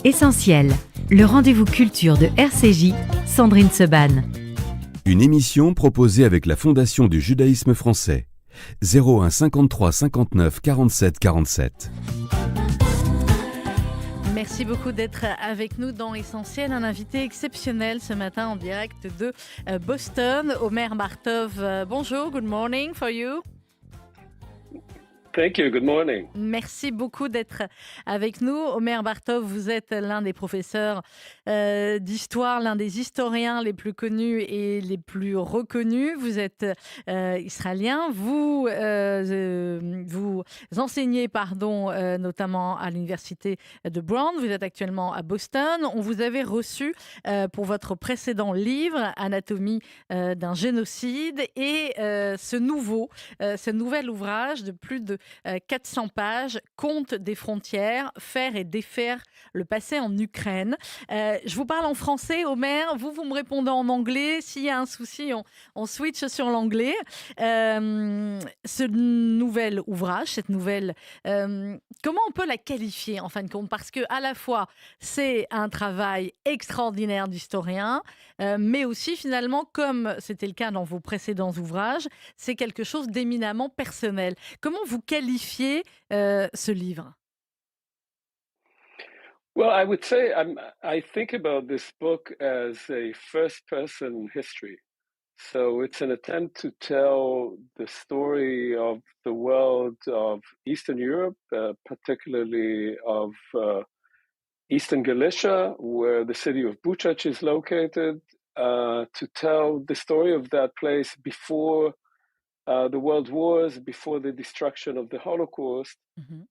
Essentiel, le rendez-vous culture de RCJ, Sandrine Sebbane. Une émission proposée avec la Fondation du judaïsme français. 01 53 59 47 47. Merci beaucoup d'être avec nous dans Essentiel. Un invité exceptionnel ce matin en direct de Boston, Omer Bartov. Bonjour, good morning for you. Thank you. Good morning. Merci beaucoup d'être avec nous. Omer Bartov, vous êtes l'un des professeurs d'histoire, l'un des historiens les plus connus et les plus reconnus. Vous êtes israélien. Vous enseignez, notamment à l'université de Brown. Vous êtes actuellement à Boston. On vous avait reçu pour votre précédent livre, Anatomie d'un génocide, et ce nouvel ouvrage de plus de 400 pages, Contes des frontières, Faire et défaire le passé en Ukraine. Je vous parle en français, Omer, vous me répondez en anglais. S'il y a un souci, on switch sur l'anglais. Ce nouvel ouvrage, cette nouvelle, comment on peut la qualifier en fin de compte? Parce que à la fois, c'est un travail extraordinaire d'historien, mais aussi finalement, comme c'était le cas dans vos précédents ouvrages, c'est quelque chose d'éminemment personnel. Comment vous qualifiez ce livre? Well, I would say I think about this book as a first-person history. So it's an attempt to tell the story of the world of Eastern Europe, particularly of Eastern Galicia, where the city of Buchach is located, to tell the story of that place before the world wars, before the destruction of the Holocaust,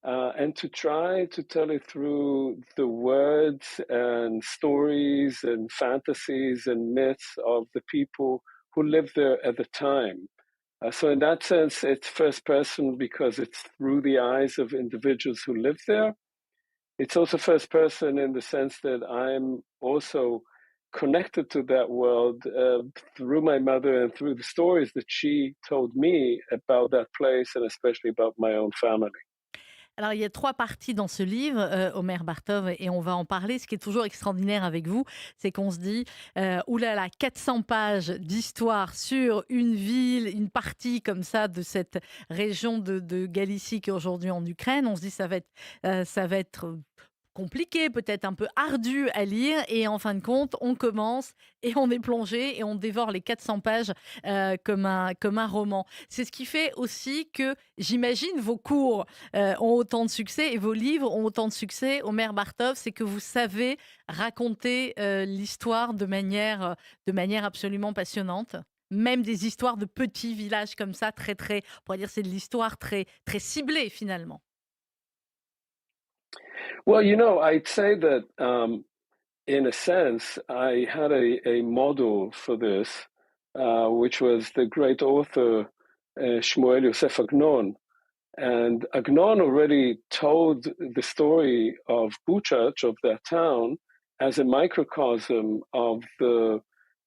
and to try to tell it through the words and stories and fantasies and myths of the people who lived there at the time. So in that sense, it's first person because it's through the eyes of individuals who lived there. It's also first person in the sense that I'm also connected to that world through my mother and through the stories that she told me about that place and especially about my own family. Alors, il y a 3 parties dans ce livre, Omer Bartov, et on va en parler. Ce qui est toujours extraordinaire avec vous, c'est qu'on se dit, oulala, 400 pages d'histoire sur une ville, une partie comme ça de cette région de Galicie qui est aujourd'hui en Ukraine. On se dit, ça va être compliqué, peut-être un peu ardu à lire, et en fin de compte, on commence et on est plongé et on dévore les 400 pages comme un roman. C'est ce qui fait aussi que, j'imagine, vos cours ont autant de succès et vos livres ont autant de succès, Omer Bartov, c'est que vous savez raconter l'histoire de manière absolument passionnante. Même des histoires de petits villages comme ça, très, très, on pourrait dire c'est de l'histoire très, très ciblée finalement. Well, I'd say that in a sense, I had a model for this, which was the great author Shmuel Yosef Agnon. And Agnon already told the story of Buchach, of that town, as a microcosm of the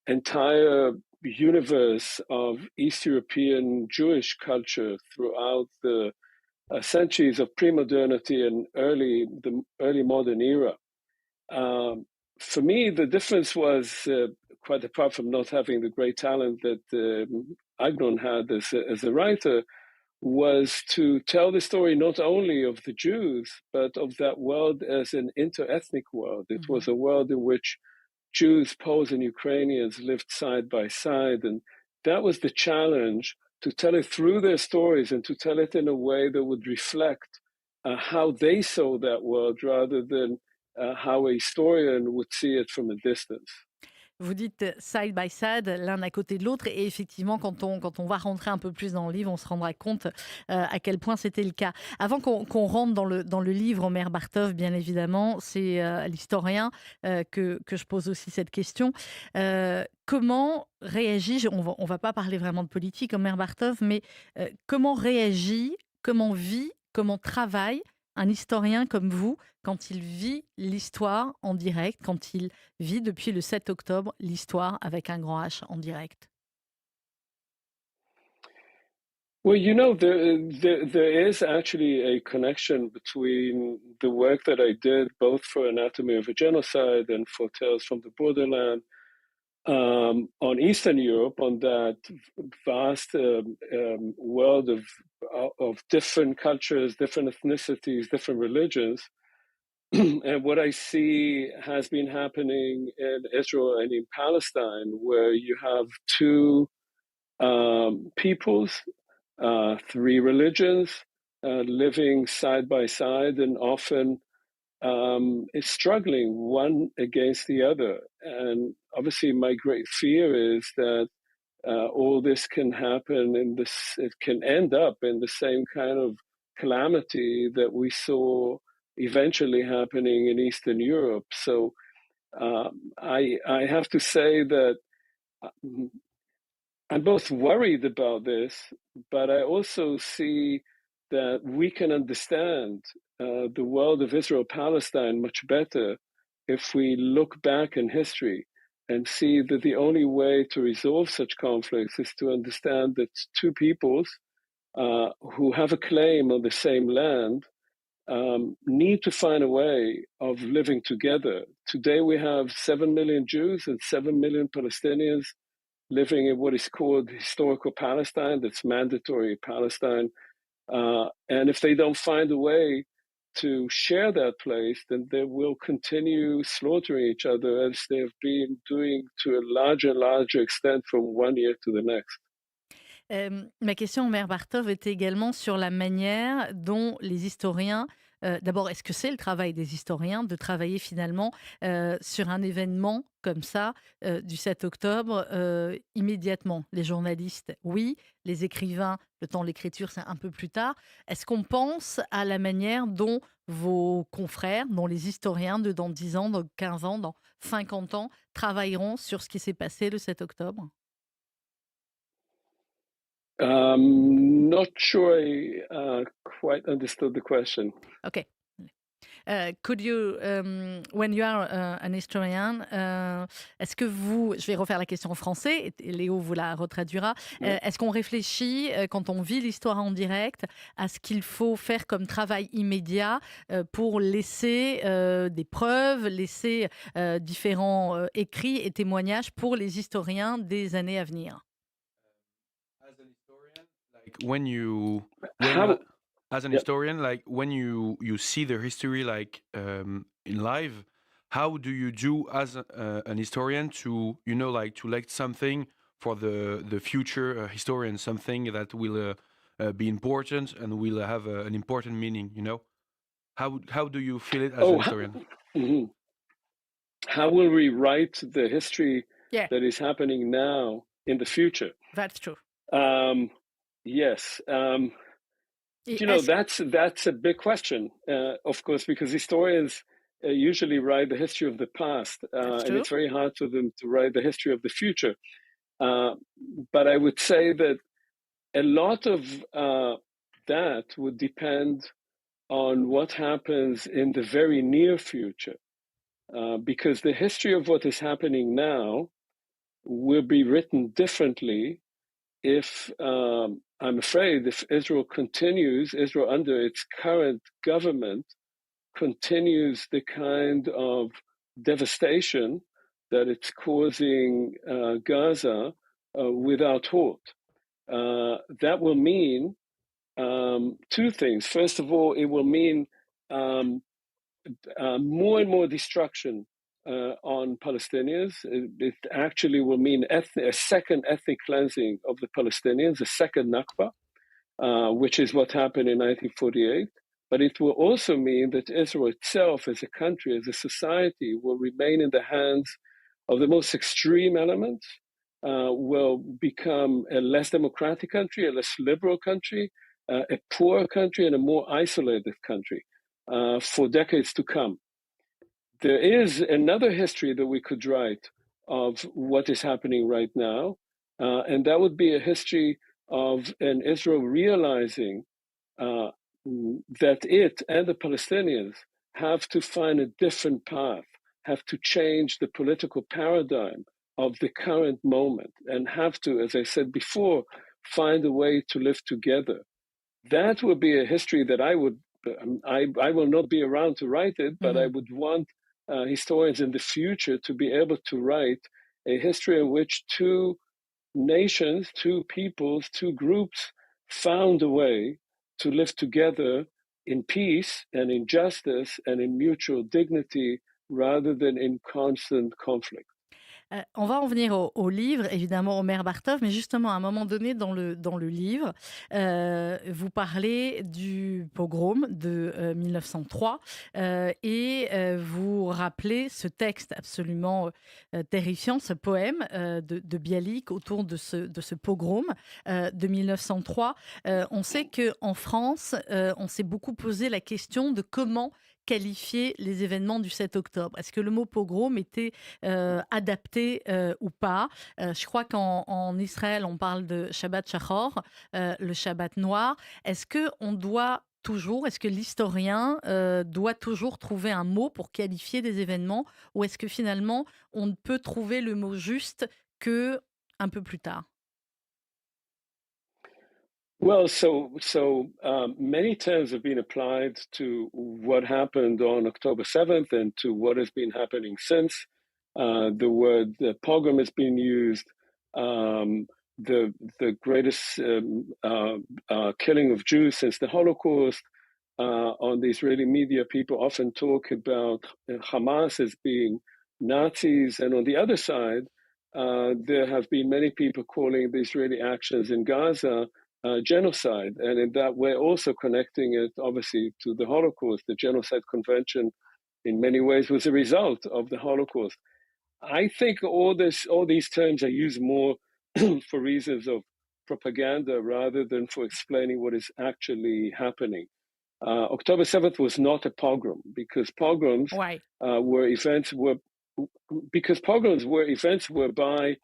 entire universe of East European Jewish culture throughout the centuries of pre-modernity and the early modern era. For me, the difference was, quite apart from not having the great talent that Agnon had as a writer, was to tell the story not only of the Jews, but of that world as an inter-ethnic world. It was a world in which Jews, Poles, and Ukrainians lived side by side, and that was the challenge, to tell it through their stories and to tell it in a way that would reflect how they saw that world rather than how a historian would see it from a distance. Vous dites side by side, l'un à côté de l'autre, et effectivement, quand on va rentrer un peu plus dans le livre, on se rendra compte à quel point c'était le cas. Avant qu'on rentre dans le livre, Omer Bartov, bien évidemment, c'est à l'historien que je pose aussi cette question. Comment réagit, on va pas parler vraiment de politique, Omer Bartov, mais comment réagit, comment vit, comment travaille un historien comme vous quand il vit l'histoire en direct, quand il vit depuis le 7 octobre l'histoire avec un grand H en direct? Well, there is actually a connection between the work that I did, both for Anatomy of a Genocide and for Tales from the Borderland, on Eastern Europe, on that vast world of different cultures, different ethnicities, different religions. And what I see has been happening in Israel and in Palestine, where you have two peoples, three religions living side by side, and often is struggling one against the other. And obviously, my great fear is that all this can happen in this, it can end up in the same kind of calamity that we saw eventually happening in Eastern Europe. So I have to say that I'm both worried about this, but I also see that we can understand the world of Israel-Palestine much better if we look back in history and see that the only way to resolve such conflicts is to understand that two peoples who have a claim on the same land need to find a way of living together. Today we have 7 million Jews and 7 million Palestinians living in what is called historical Palestine, that's mandatory Palestine. And if they don't find a way to share that place, then they will continue slaughtering each other as they have been doing to a larger extent from one year to the next. Ma question, Omer Bartov, était également sur la manière dont les historiens, d'abord, est-ce que c'est le travail des historiens de travailler finalement sur un événement comme ça, du 7 octobre, immédiatement? Les journalistes, oui, les écrivains, le temps de l'écriture, c'est un peu plus tard. Est-ce qu'on pense à la manière dont vos confrères, dont les historiens de dans 10 ans, dans 15 ans, dans 50 ans, travailleront sur ce qui s'est passé le 7 octobre? Not sure I quite understood the question. Okay. Could you, when you are an historian, est-ce que vous, je vais refaire la question en français, et Léo vous la retraduira, est-ce qu'on réfléchit, quand on vit l'histoire en direct, à ce qu'il faut faire comme travail immédiat pour laisser des preuves, laisser différents écrits et témoignages pour les historiens des années à venir? As an historian, like when you as an Yeah. historian, like when you see the history like in live, how do you do as an historian to like to elect something for the future historian, something that will be important and will have an important meaning? How do you feel it as an historian? How will we write the history Yeah. that is happening now in the future? That's true. Yes. That's a big question, of course, because historians usually write the history of the past, and it's very hard for them to write the history of the future. But I would say that a lot of that would depend on what happens in the very near future, because the history of what is happening now will be written differently if, I'm afraid, if Israel under its current government, continues the kind of devastation that it's causing Gaza without halt. That will mean two things. First of all, it will mean more and more destruction on Palestinians. It actually will mean a second ethnic cleansing of the Palestinians, a second Nakba, which is what happened in 1948. But it will also mean that Israel itself as a country, as a society, will remain in the hands of the most extreme elements, will become a less democratic country, a less liberal country, a poorer country, and a more isolated country for decades to come. There is another history that we could write of what is happening right now, and that would be a history of an Israel realizing that it and the Palestinians have to find a different path, have to change the political paradigm of the current moment, and have to, as I said before, find a way to live together. That would be a history that I will not be around to write it, but I would want historians in the future to be able to write a history in which two nations, two peoples, two groups found a way to live together in peace and in justice and in mutual dignity rather than in constant conflict. On va en venir au livre, évidemment, Omer Bartov, mais justement, à un moment donné dans le livre, vous parlez du pogrom de 1903 et vous rappelez ce texte absolument terrifiant, ce poème de Bialik autour de ce pogrom de 1903. On sait qu'en France, on s'est beaucoup posé la question de comment qualifier les événements du 7 octobre. Est-ce que le mot pogrom était adapté ou pas? Je crois qu'en Israël, on parle de Shabbat Shachor, le Shabbat noir. Est-ce que l'historien doit toujours trouver un mot pour qualifier des événements, ou est-ce que finalement, on ne peut trouver le mot juste qu'un peu plus tard? Well, many terms have been applied to what happened on October 7th and to what has been happening since. The word pogrom has been used. The greatest killing of Jews since the Holocaust. On the Israeli media, people often talk about Hamas as being Nazis, and on the other side, there have been many people calling the Israeli actions in Gaza genocide, and in that way also connecting it obviously to the Holocaust. The Genocide Convention in many ways was a result of the Holocaust. I think all these terms are used more for reasons of propaganda rather than for explaining what is actually happening. October 7th was not a pogrom because pogroms were events whereby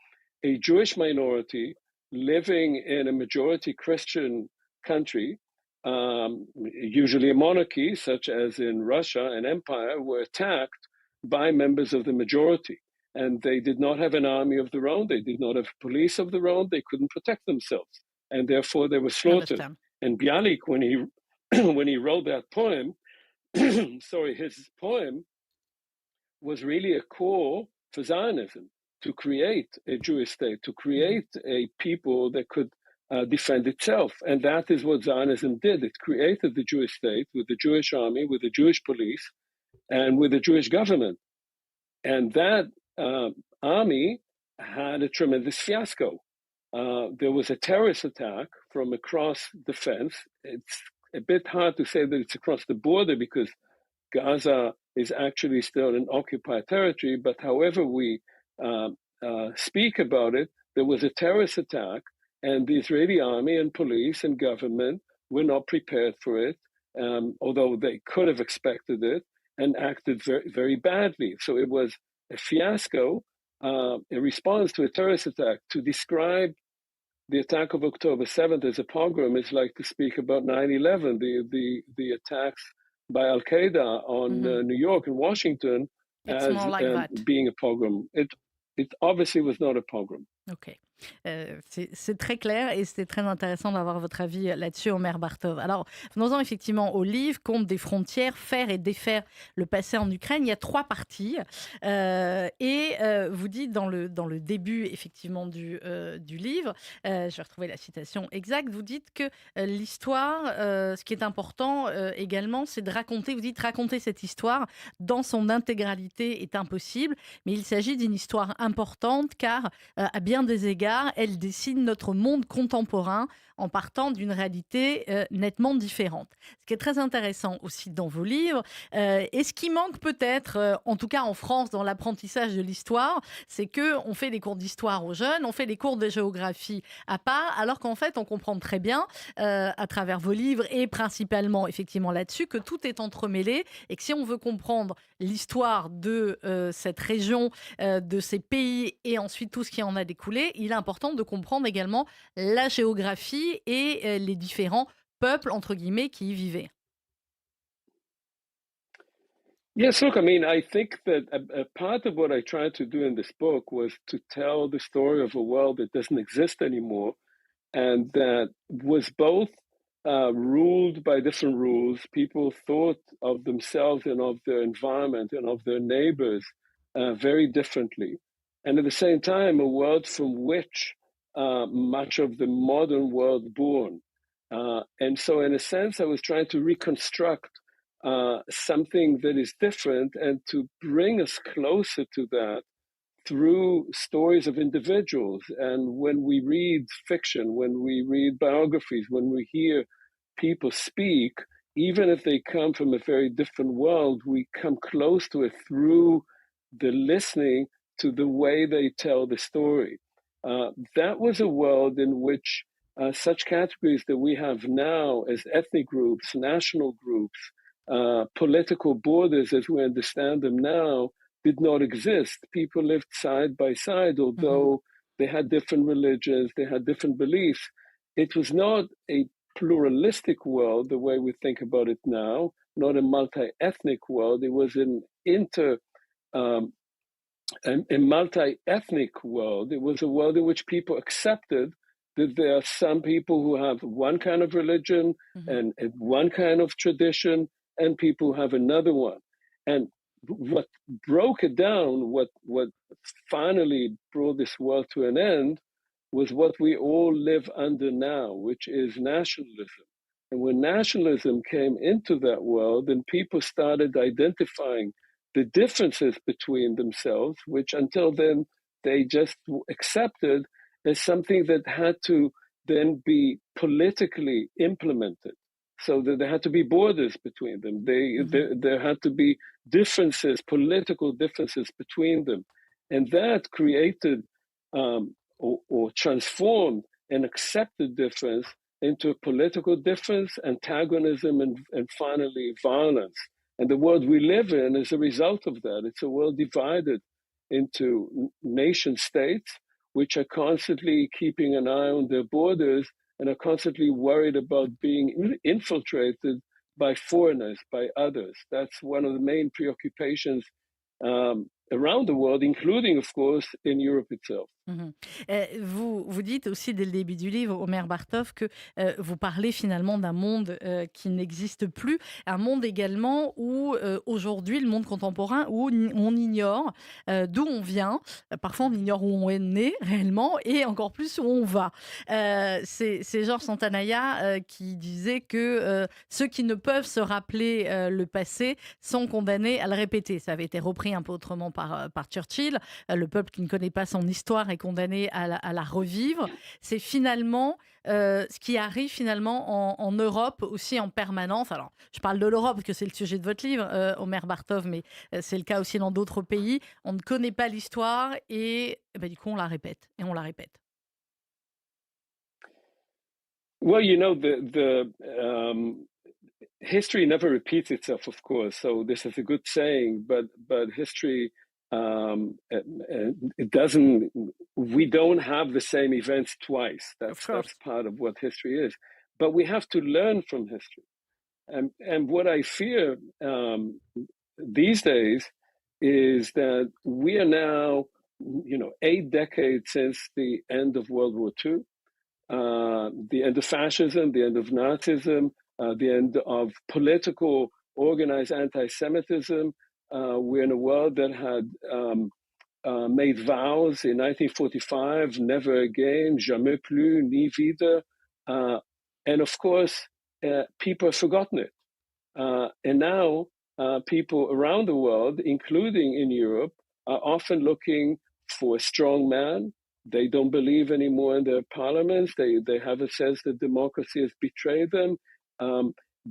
a Jewish minority living in a majority Christian country, usually a monarchy, such as in Russia, an empire, were attacked by members of the majority. And they did not have an army of their own. They did not have police of their own. They couldn't protect themselves. And therefore they were slaughtered. And Bialik, when he wrote that poem, his poem was really a call for Zionism, to create a Jewish state, to create a people that could defend itself. And that is what Zionism did. It created the Jewish state with the Jewish army, with the Jewish police, and with the Jewish government. And that army had a tremendous fiasco. There was a terrorist attack from across the fence. It's a bit hard to say that it's across the border because Gaza is actually still an occupied territory, but however we speak about it, there was a terrorist attack, and the Israeli army and police and government were not prepared for it, although they could have expected it, and acted very, very badly. So it was a fiasco, a response to a terrorist attack. To describe the attack of October 7th as a pogrom is like to speak about 9/11, the attacks by Al-Qaeda on New York and Washington as being a pogrom. It obviously was not a pogrom. Ok. C'est très clair et c'est très intéressant d'avoir votre avis là-dessus, Omer Bartov. Alors, venons-en effectivement au livre, Contes des frontières, Faire et défaire le passé en Ukraine. Il y a 3 parties et vous dites dans le début effectivement du livre, je vais retrouver la citation exacte, vous dites que l'histoire, ce qui est important également, c'est de raconter, vous dites raconter cette histoire dans son intégralité est impossible, mais il s'agit d'une histoire importante car à bien des égards, elle dessine notre monde contemporain en partant d'une réalité nettement différente. Ce qui est très intéressant aussi dans vos livres, et ce qui manque peut-être, en tout cas en France, dans l'apprentissage de l'histoire, c'est qu'on fait des cours d'histoire aux jeunes, on fait des cours de géographie à part, alors qu'en fait, on comprend très bien, à travers vos livres et principalement effectivement là-dessus, que tout est entremêlé et que si on veut comprendre l'histoire de cette région, de ces pays et ensuite tout ce qui en a découlé, il est important de comprendre également la géographie et les différents peuples, entre guillemets, qui y vivaient. Yes, look, I mean, I think that a part of what I tried to do in this book was to tell the story of a world that doesn't exist anymore and that was both ruled by different rules. People thought of themselves and of their environment and of their neighbors very differently. And at the same time, a world from which much of the modern world born. And so in a sense, I was trying to reconstruct something that is different and to bring us closer to that through stories of individuals. And when we read fiction, when we read biographies, when we hear people speak, even if they come from a very different world, we come close to it through the listening to the way they tell the story. That was a world in which such categories that we have now as ethnic groups, national groups, political borders as we understand them now, did not exist. People lived side by side, although they had different religions, they had different beliefs. It was not a pluralistic world the way we think about it now, not a multi-ethnic world. It was a multi-ethnic world. It was a world in which people accepted that there are some people who have one kind of religion and one kind of tradition, and people who have another one. And what broke it down, what finally brought this world to an end, was what we all live under now, which is nationalism. And when nationalism came into that world, then people started identifying the differences between themselves, which until then they just accepted as something that had to then be politically implemented. So that there had to be borders between them. There had to be differences, political differences between them. And that created or transformed an accepted difference into a political difference, antagonism, and finally violence. And the world we live in is a result of that. It's a world divided into nation states, which are constantly keeping an eye on their borders and are constantly worried about being infiltrated by foreigners, by others. That's one of the main preoccupations around the world, including, of course, in Europe itself. Vous dites aussi dès le début du livre, Omer Bartov, que vous parlez finalement d'un monde qui n'existe plus, un monde également où aujourd'hui, le monde contemporain, où on ignore d'où on vient, parfois on ignore où on est né réellement et encore plus où on va. C'est Georges Santayana qui disait que ceux qui ne peuvent se rappeler le passé sont condamnés à le répéter. Ça avait été repris un peu autrement par Churchill. Le peuple qui ne connaît pas son histoire est condamné à la revivre. C'est finalement ce qui arrive finalement en Europe aussi en permanence. Alors, je parle de l'Europe parce que c'est le sujet de votre livre, Omer Bartov, mais c'est le cas aussi dans d'autres pays. On ne connaît pas l'histoire et du coup, on la répète et on la répète. Well, you know, the history never repeats itself, of course. So this is a good saying, but history it doesn't. We don't have the same events twice. That's part of what history is. But we have to learn from history. And what I fear these days is that we are now, 8 decades since the end of World War II, the end of fascism, the end of Nazism, the end of political organized anti-Semitism. We're in a world that had made vows in 1945, never again, jamais plus, ni wieder. And of course, people have forgotten it. And now people around the world, including in Europe, are often looking for a strong man. They don't believe anymore in their parliaments. They have a sense that democracy has betrayed them.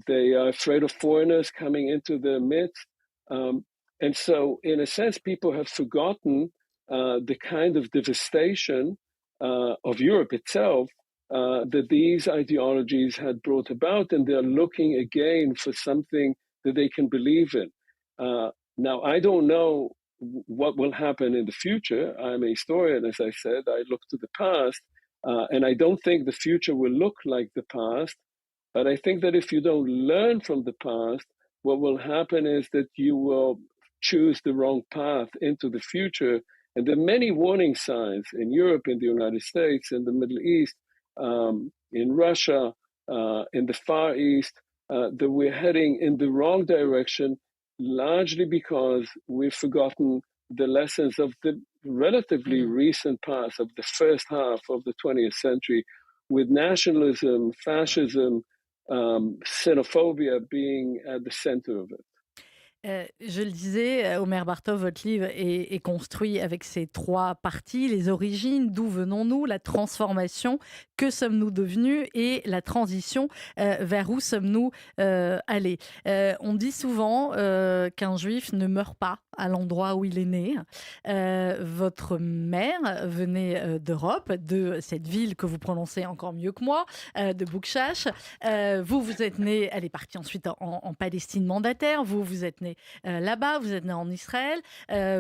They are afraid of foreigners coming into their midst. And so, in a sense, people have forgotten the kind of devastation of Europe itself that these ideologies had brought about, and they're looking again for something that they can believe in. Now, I don't know what will happen in the future. I'm a historian, as I said. I look to the past, and I don't think the future will look like the past. But I think that if you don't learn from the past, what will happen is that you will choose the wrong path into the future. And there are many warning signs in Europe, in the United States, in the Middle East, in Russia, in the Far East, that we're heading in the wrong direction, largely because we've forgotten the lessons of the relatively recent past, of the first half of the 20th century, with nationalism, fascism, xenophobia being at the center of it. Je le disais, Omer Bartov, votre livre est construit avec ces trois parties, les origines, d'où venons-nous, la transformation, que sommes-nous devenus et la transition, vers où sommes-nous allés. On dit souvent qu'un juif ne meurt pas à l'endroit où il est né. Votre mère venait d'Europe, de cette ville que vous prononcez encore mieux que moi, de Boukchash. Vous êtes né, elle est partie ensuite en Palestine mandataire, vous êtes né là-bas, vous êtes né en Israël.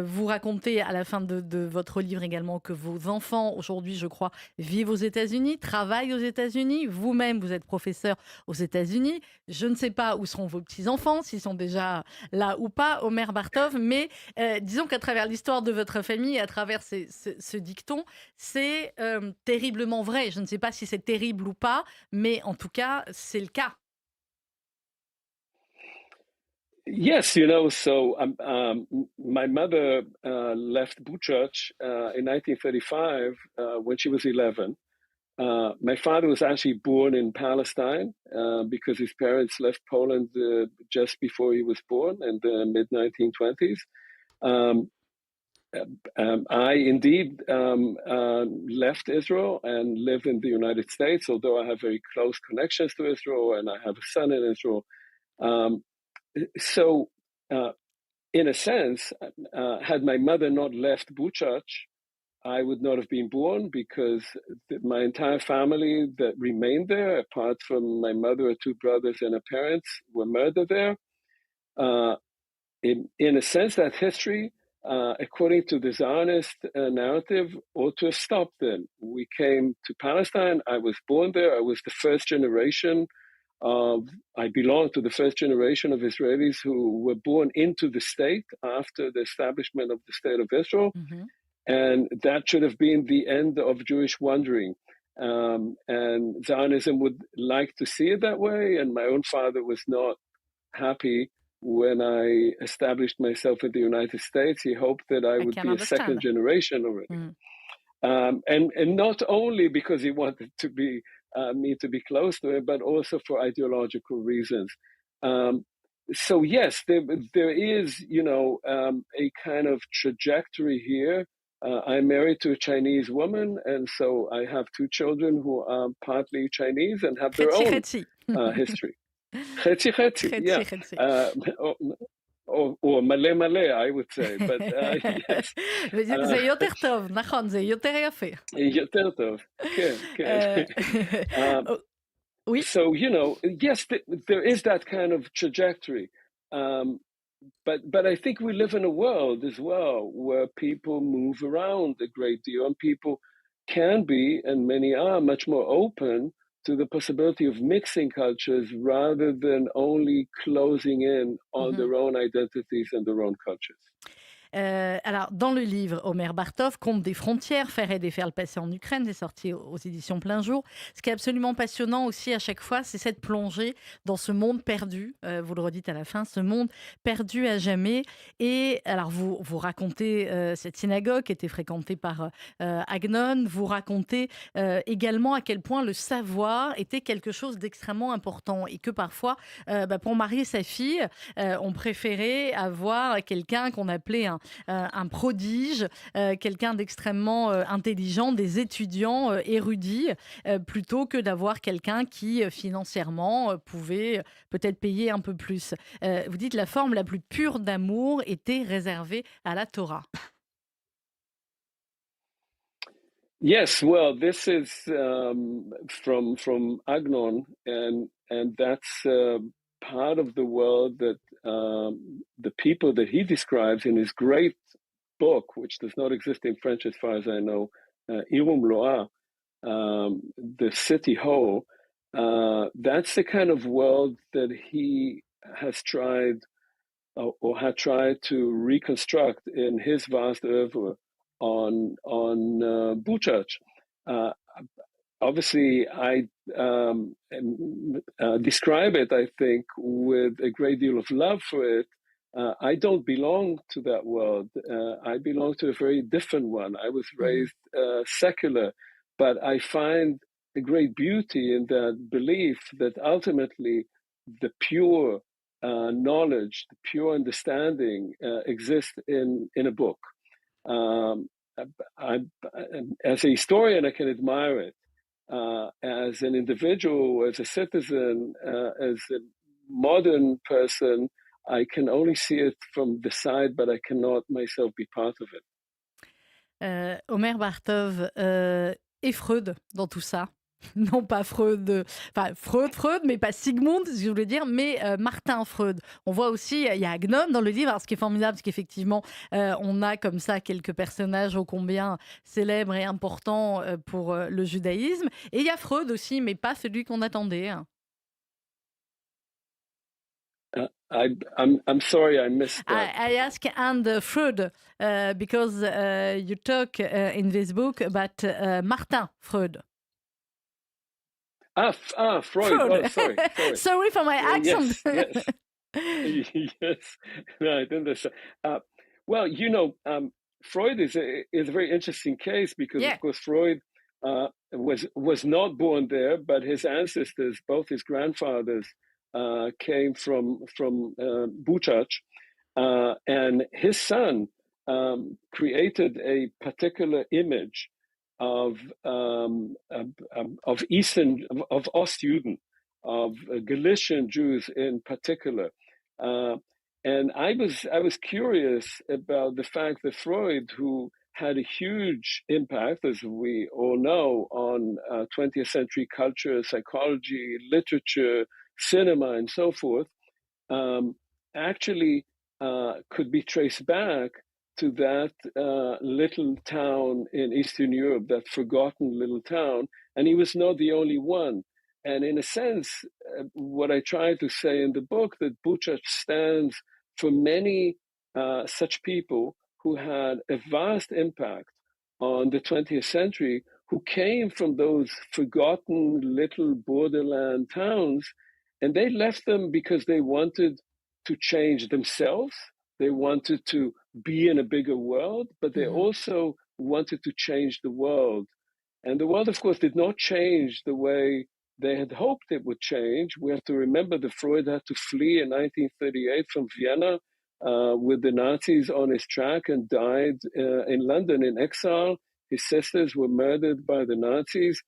Vous racontez à la fin de votre livre également que vos enfants, aujourd'hui, je crois, vivent aux États-Unis, travaillent aux États-Unis. Vous-même, vous êtes professeur aux États-Unis. Je ne sais pas où seront vos petits-enfants, s'ils sont déjà là ou pas, Omer Bartov, mais disons qu'à travers l'histoire de votre famille, à travers ce dicton, c'est terriblement vrai. Je ne sais pas si c'est terrible ou pas, mais en tout cas, c'est le cas. Yes, so my mother left Buchach in 1935 when she was 11. My father was actually born in Palestine because his parents left Poland just before he was born in the mid-1920s. I indeed left Israel and live in the United States, although I have very close connections to Israel and I have a son in Israel. So, in a sense, had my mother not left Buchach, I would not have been born because my entire family that remained there, apart from my mother, two brothers, and her parents, were murdered there. In a sense, that history, according to the Zionist narrative, ought to have stopped then. We came to Palestine. I was born there. I was the first generation I belong to the first generation of Israelis who were born into the state after the establishment of the state of Israel. Mm-hmm. And that should have been the end of Jewish wandering. And Zionism would like to see it that way. And my own father was not happy when I established myself in the United States. He hoped that I would be a second generation already. Mm. And not only because he wanted to be me to be close to it, but also for ideological reasons. So yes, there is, a kind of trajectory here. I'm married to a Chinese woman, and so I have two children who are partly Chinese and have their own history. Yeah. או מלא מלא, I would say, but yes. זה יותר טוב, נכון, זה יותר יפה. יותר טוב, כן, כן. So, yes, there is that kind of trajectory. But I think we live in a world as well where people move around a great deal and people can be, and many are, much more open to the possibility of mixing cultures rather than only closing in on their own identities and their own cultures. Alors, dans le livre, Omer Bartov, Contes des frontières, Faire et défaire le passé en Ukraine, c'est sorti aux éditions Plein Jour. Ce qui est absolument passionnant aussi à chaque fois, c'est cette plongée dans ce monde perdu, vous le redites à la fin, ce monde perdu à jamais. Et alors, vous racontez cette synagogue qui était fréquentée par Agnon, vous racontez également à quel point le savoir était quelque chose d'extrêmement important et que parfois, pour marier sa fille, on préférait avoir quelqu'un qu'on appelait un prodige, quelqu'un d'extrêmement intelligent, des étudiants érudits, plutôt que d'avoir quelqu'un qui financièrement pouvait peut-être payer un peu plus. Vous dites la forme la plus pure d'amour était réservée à la Torah. Yes, well, this is from Agnon, and that's part of the world that the people that he describes in his great book, which does not exist in French as far as I know, Irum Loa, the city whole, that's the kind of world that he has tried or had tried to reconstruct in his vast oeuvre on Buchach. obviously, I describe it, I think, with a great deal of love for it. I don't belong to that world. I belong to a very different one. I was raised secular, but I find a great beauty in that belief that ultimately the pure knowledge, the pure understanding exists in a book. As a historian, I can admire it. As an individual, as a citizen, as a modern person, I can only see it from the side, but I cannot myself be part of it. Omer Bartov et Freud dans tout ça. Non pas Freud, enfin Freud, mais pas Sigmund, si je voulais dire, mais Martin Freud. On voit aussi, il y a Agnon dans le livre. Alors, ce qui est formidable, c'est qu'effectivement, on a comme ça quelques personnages ô combien célèbres et importants pour le judaïsme. Et il y a Freud aussi, mais pas celui qu'on attendait. I'm sorry, I missed that. I ask and Freud because you talk in this book about Martin Freud. Freud. Freud. Oh, sorry. Sorry for my accent. Yes. Yes. No, I didn't understand. Well, Freud is a very interesting case because, of course, Freud was not born there, but his ancestors, both his grandfathers, came from Buchach, and his son created a particular image of Ostjuden, of Galician Jews in particular, and I was curious about the fact that Freud, who had a huge impact, as we all know, on 20th century culture, psychology, literature, cinema, and so forth, actually could be traced back to that little town in Eastern Europe, that forgotten little town. And he was not the only one. And in a sense, what I try to say in the book, that Buchach stands for many such people who had a vast impact on the 20th century, who came from those forgotten little borderland towns, and they left them because they wanted to change themselves. They wanted to be in a bigger world, but they also wanted to change the world. And the world, of course, did not change the way they had hoped it would change. We have to remember that Freud had to flee in 1938 from Vienna with the Nazis on his track and died in London in exile. His sisters were murdered by the Nazis.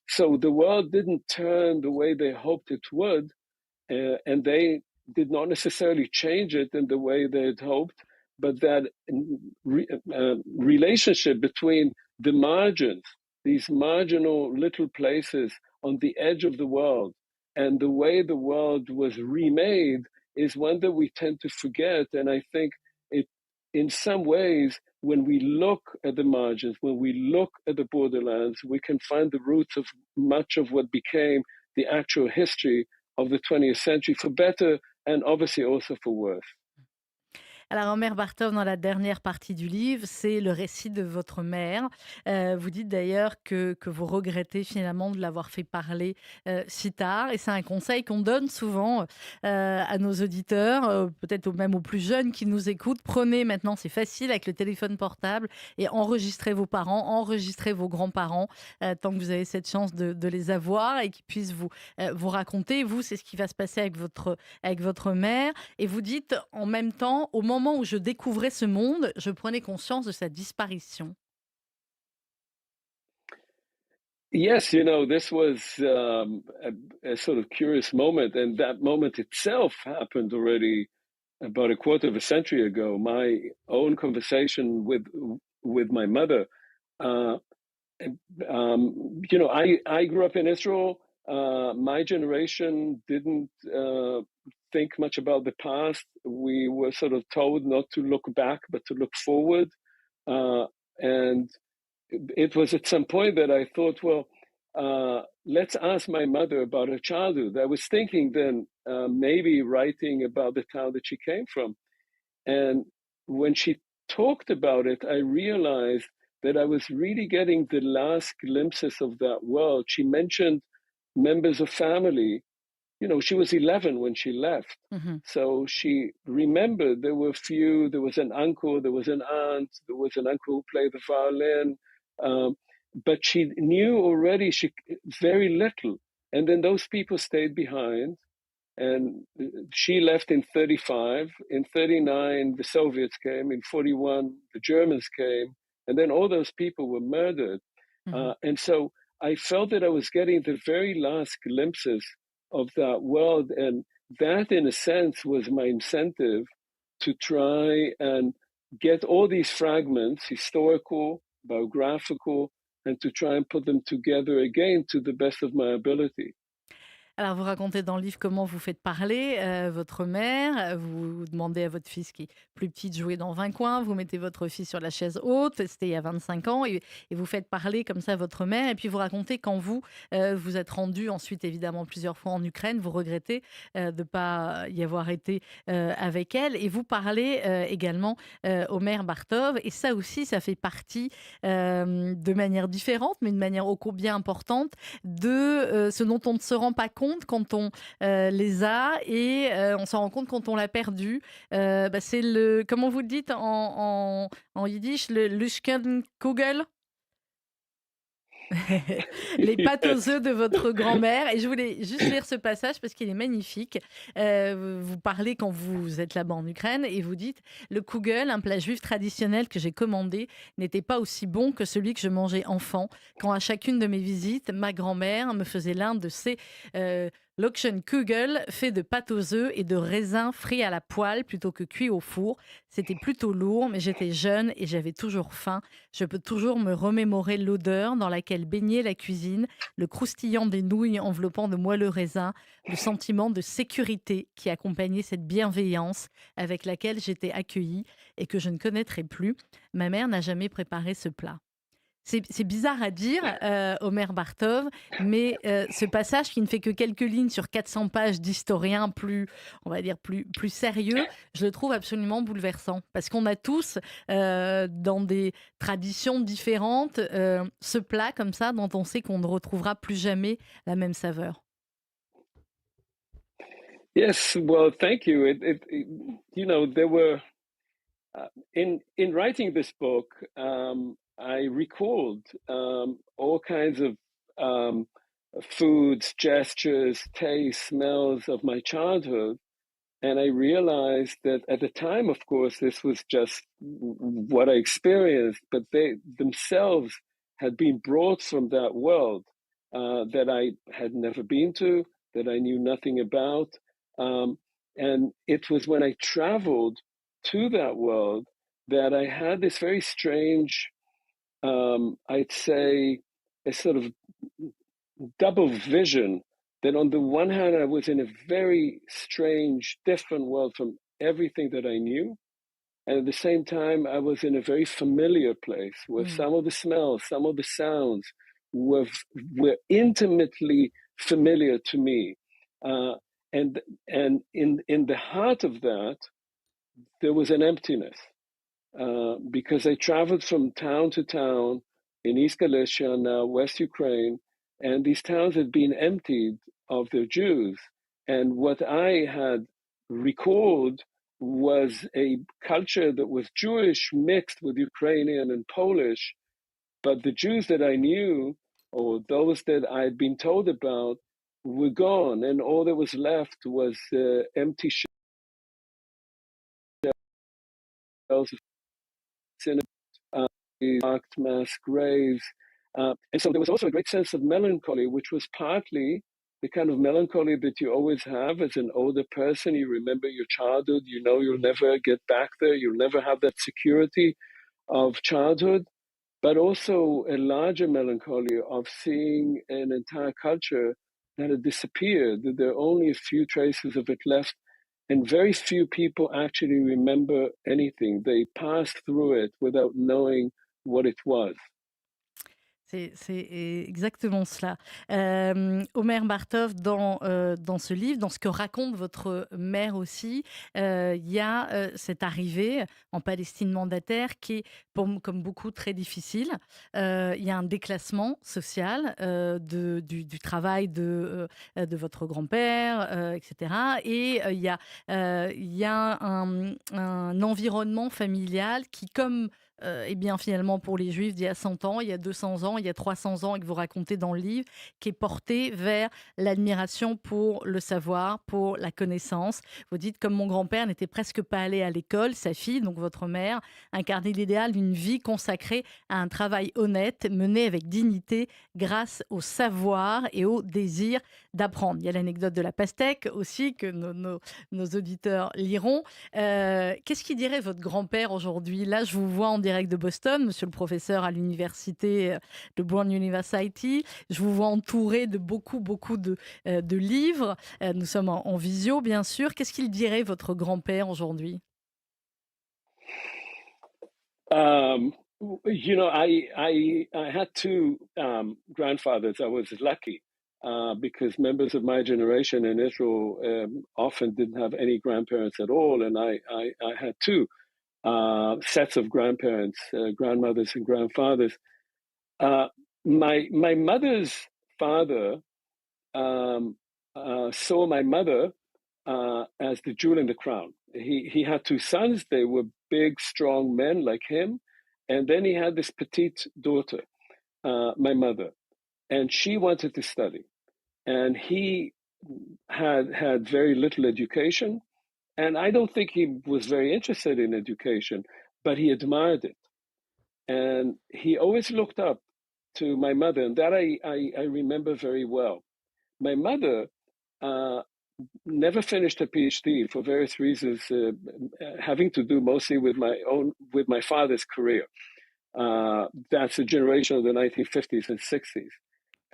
So the world didn't turn the way they hoped it would, and they did not necessarily change it in the way they had hoped, but that relationship between the margins, these marginal little places on the edge of the world, and the way the world was remade is one that we tend to forget. And I think it, in some ways, when we look at the margins, when we look at the borderlands, we can find the roots of much of what became the actual history of the 20th century, for better and obviously also for worse. Alors, Omer Bartov, dans la dernière partie du livre, c'est le récit de votre mère. Vous dites d'ailleurs que vous regrettez finalement de l'avoir fait parler si tard. Et c'est un conseil qu'on donne souvent à nos auditeurs, peut-être même aux plus jeunes qui nous écoutent. Prenez maintenant, c'est facile avec le téléphone portable, et enregistrez vos parents, enregistrez vos grands-parents, tant que vous avez cette chance de les avoir et qu'ils puissent vous raconter. Vous, c'est ce qui va se passer avec votre mère. Et vous dites en même temps, au moment où je découvrais ce monde, je prenais conscience de sa disparition. Yes, this was a sort of curious moment, and that moment itself happened already about a quarter of a century ago. My own conversation with my mother. I grew up in Israel. My generation didn't think much about the past. We were sort of told not to look back, but to look forward. And it was at some point that I thought, well, let's ask my mother about her childhood. I was thinking then maybe writing about the town that she came from. And when she talked about it, I realized that I was really getting the last glimpses of that world. She mentioned members of family. You know, she was 11 when she left. Mm-hmm. So she remembered there were few, there was an uncle, there was an aunt, there was an uncle who played the violin. But she knew already very little. And then those people stayed behind. And she left in 35. In 39, the Soviets came. In 41, the Germans came. And then all those people were murdered. Mm-hmm. And so I felt that I was getting the very last glimpses of that world. And that, in a sense, was my incentive to try and get all these fragments, historical, biographical, and to try and put them together again to the best of my ability. Alors, vous racontez dans le livre comment vous faites parler votre mère, vous demandez à votre fils qui est plus petit de jouer dans 20 coins, vous mettez votre fils sur la chaise haute, c'était il y a 25 ans, et vous faites parler comme ça votre mère, et puis vous racontez quand vous vous êtes rendu ensuite évidemment plusieurs fois en Ukraine, vous regrettez de ne pas y avoir été avec elle, et vous parlez également Omer Bartov, et ça aussi, ça fait partie de manière différente, mais de manière ô combien importante, de ce dont on ne se rend pas compte quand on les a, et on s'en rend compte quand on l'a perdu. C'est le, comment vous le dites en yiddish, le Luschkenkugel. Les pâtes aux œufs de votre grand-mère. Et je voulais juste lire ce passage parce qu'il est magnifique. Vous parlez quand vous êtes là-bas en Ukraine et vous dites « Le kugel, un plat juif traditionnel que j'ai commandé, n'était pas aussi bon que celui que je mangeais enfant, quand à chacune de mes visites, ma grand-mère me faisait l'un de ces Kugel fait de pâtes aux œufs et de raisins frits à la poêle plutôt que cuits au four. C'était plutôt lourd, mais j'étais jeune et j'avais toujours faim. Je peux toujours me remémorer l'odeur dans laquelle baignait la cuisine, le croustillant des nouilles enveloppant de moelleux raisins, le sentiment de sécurité qui accompagnait cette bienveillance avec laquelle j'étais accueillie et que je ne connaîtrai plus. Ma mère n'a jamais préparé ce plat. » C'est bizarre à dire, Omer Bartov, mais ce passage qui ne fait que quelques lignes sur 400 pages d'historien on va dire plus sérieux, je le trouve absolument bouleversant. Parce qu'on a tous, dans des traditions différentes, ce plat comme ça dont on sait qu'on ne retrouvera plus jamais la même saveur. Yes, well, thank you. You know, there were, in writing this book, I recalled all kinds of foods, gestures, tastes, smells of my childhood. And I realized that at the time, of course, this was just what I experienced, but they themselves had been brought from that world that I had never been to, that I knew nothing about. And it was when I traveled to that world that I had this very strange, I'd say, a sort of double vision, that on the one hand, I was in a very strange, different world from everything that I knew. And at the same time, I was in a very familiar place where some of the smells, some of the sounds were intimately familiar to me. And in the heart of that, there was an emptiness. Because I traveled from town to town in East Galicia, now West Ukraine, and these towns had been emptied of their Jews. And what I had recalled was a culture that was Jewish mixed with Ukrainian and Polish, but the Jews that I knew, or those that I'd been told about, were gone, and all that was left was empty shells of synagogues, marked mass graves. And so there was also a great sense of melancholy, which was partly the kind of melancholy that you always have as an older person. You remember your childhood, you know you'll never get back there, you'll never have that security of childhood, but also a larger melancholy of seeing an entire culture that had disappeared, that there are only a few traces of it left, and very few people actually remember anything. They passed through it without knowing what it was. C'est exactement cela. Omer Bartov, dans ce livre, dans ce que raconte votre mère aussi, il y a cette arrivée en Palestine mandataire qui est, comme beaucoup, très difficile. Il y a un déclassement social du travail de votre grand-père, etc. Et il y a un environnement familial qui, comme eh bien, finalement, pour les Juifs d'il y a 100 ans, il y a 200 ans, il y a 300 ans, et que vous racontez dans le livre, qui est porté vers l'admiration pour le savoir, pour la connaissance. Vous dites, comme mon grand-père n'était presque pas allé à l'école, sa fille, donc votre mère, incarnait l'idéal d'une vie consacrée à un travail honnête, mené avec dignité, grâce au savoir et au désir d'apprendre. Il y a l'anecdote de la pastèque aussi, que nos auditeurs liront. Qu'est-ce qu'il dirait votre grand-père aujourd'hui? Là, je vous vois en direct de Boston, monsieur le professeur à l'université de Brown University. Je vous vois entouré de beaucoup de livres. Nous sommes en visio, bien sûr. Qu'est-ce qu'il dirait votre grand-père aujourd'hui? I had two grandfathers. I was lucky because members of my generation in Israel often didn't have any grandparents at all, and I had two sets of grandparents, grandmothers and grandfathers. My mother's father saw my mother as the jewel in the crown. He had two sons. They were big, strong men like him. And then he had this petite daughter, my mother, and she wanted to study. And he had very little education. And I don't think he was very interested in education, but he admired it. And he always looked up to my mother, and that I remember very well. My mother never finished her PhD for various reasons, having to do mostly with my father's career. That's a generation of the 1950s and 60s.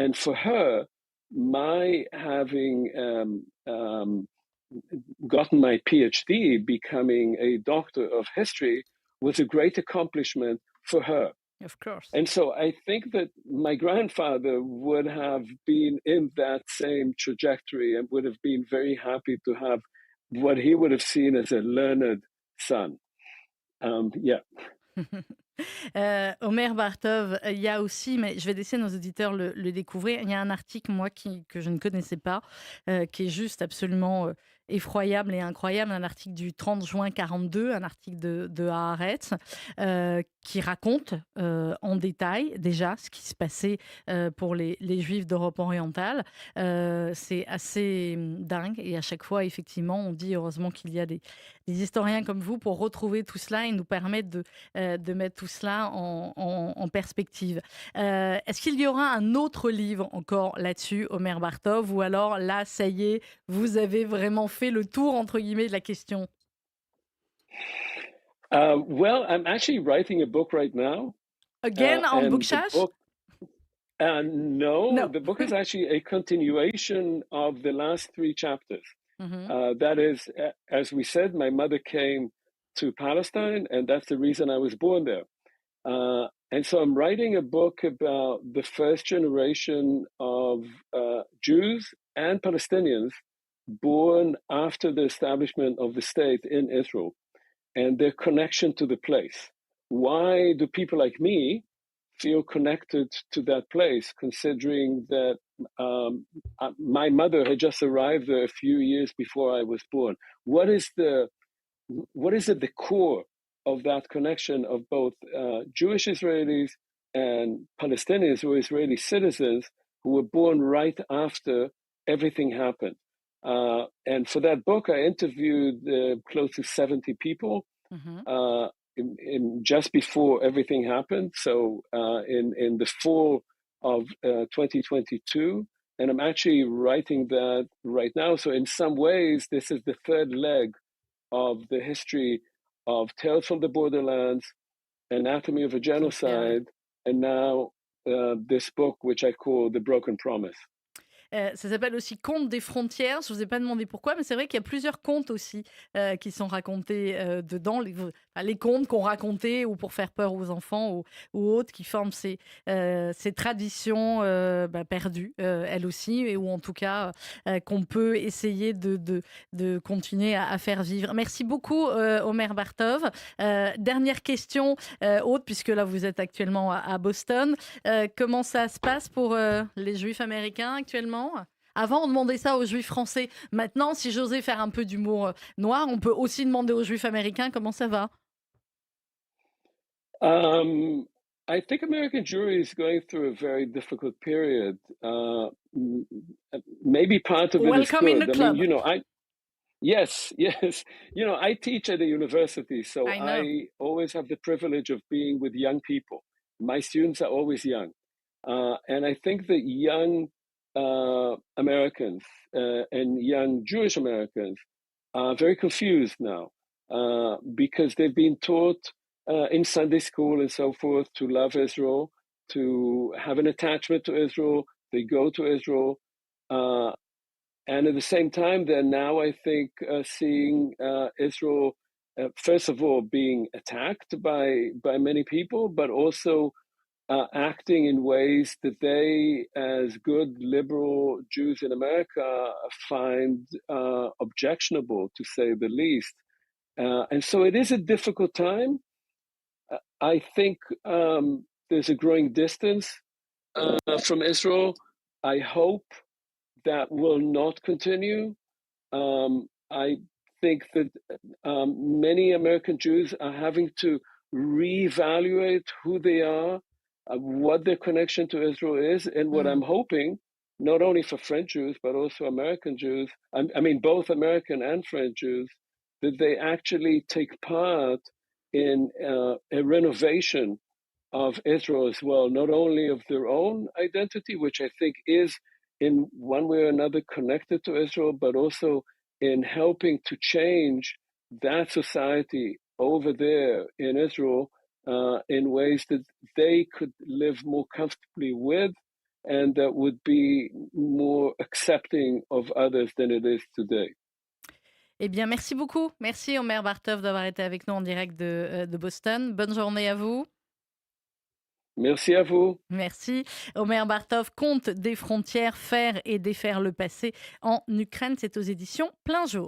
And for her, my having gotten my PhD, becoming a doctor of history, was a great accomplishment for her. Of course. And so I think that my grandfather would have been in that same trajectory and would have been very happy to have what he would have seen as a learned son. Yeah. Omer Bartov, il y a aussi, mais je vais laisser nos auditeurs le découvrir, il y a un article, moi, que je ne connaissais pas, qui est juste absolument effroyable et incroyable, un article du 30 juin 42, un article de Haaretz, qui raconte en détail déjà ce qui se passait pour les Juifs d'Europe orientale. C'est assez dingue, et à chaque fois, effectivement, on dit heureusement qu'il y a des historiens comme vous pour retrouver tout cela et nous permettre de mettre tout cela en perspective. Est-ce qu'il y aura un autre livre encore là-dessus, Omer Bartov, ou alors là, ça y est, vous avez vraiment fait le tour, entre guillemets, de la question? Well, I'm actually writing a book right now. Again, on Bookshash? No, the book is actually a continuation of the last three chapters. Mm-hmm. That is, as we said, my mother came to Palestine, and that's the reason I was born there. And so I'm writing a book about the first generation of Jews and Palestinians born after the establishment of the state in Israel and their connection to the place. Why do people like me feel connected to that place, considering that my mother had just arrived there a few years before I was born? What is at the core of that connection of both Jewish Israelis and Palestinians who are Israeli citizens who were born right after everything happened? And for that book, I interviewed close to 70 people in just before everything happened. So in the fall of 2022, and I'm actually writing that right now. So in some ways, this is the third leg of the history of Tales from the Borderlands, Anatomy of a Genocide, and now this book, which I call The Broken Promise. Ça s'appelle aussi Contes des frontières. Je ne vous ai pas demandé pourquoi, mais c'est vrai qu'il y a plusieurs contes aussi qui sont racontés dedans. Les contes qu'on racontait ou pour faire peur aux enfants ou autres qui forment ces traditions perdues, elles aussi, et ou en tout cas qu'on peut essayer de continuer à faire vivre. Merci beaucoup, Omer Bartov. Dernière question, autre, puisque là, vous êtes actuellement à Boston. Comment ça se passe pour les Juifs américains actuellement ? Avant, on demandait ça aux Juifs français. Maintenant, si j'osais faire un peu d'humour noir, on peut aussi demander aux Juifs américains comment ça va. I think American Jewry is going through a very difficult period. Maybe part of it is Welcome in the good. I club. mean, yes. I teach at a university, so I know. I always have the privilege of being with young people. My students are always young. And I think that young Americans and young Jewish Americans are very confused now because they've been taught in Sunday school and so forth to love Israel, to have an attachment to Israel. They go to Israel. And at the same time, they're now, I think, seeing Israel, first of all, being attacked by many people, but also acting in ways that they, as good liberal Jews in America, find objectionable, to say the least. And so it is a difficult time. I think there's a growing distance from Israel. I hope that will not continue. I think that many American Jews are having to reevaluate who they are, what their connection to Israel is, and what I'm hoping, not only for French Jews, but also American Jews, I mean, both American and French Jews, that they actually take part in a renovation of Israel as well, not only of their own identity, which I think is in one way or another connected to Israel, but also in helping to change that society over there in Israel in ways that they could live more comfortably with and that would be more accepting of others than it is today. Eh bien, merci beaucoup. Merci, Omer Bartov, d'avoir été avec nous en direct de Boston. Bonne journée à vous. Merci à vous. Merci. Omer Bartov, Contes des frontières, Faire et défaire le passé en Ukraine. C'est aux éditions Plein Jour.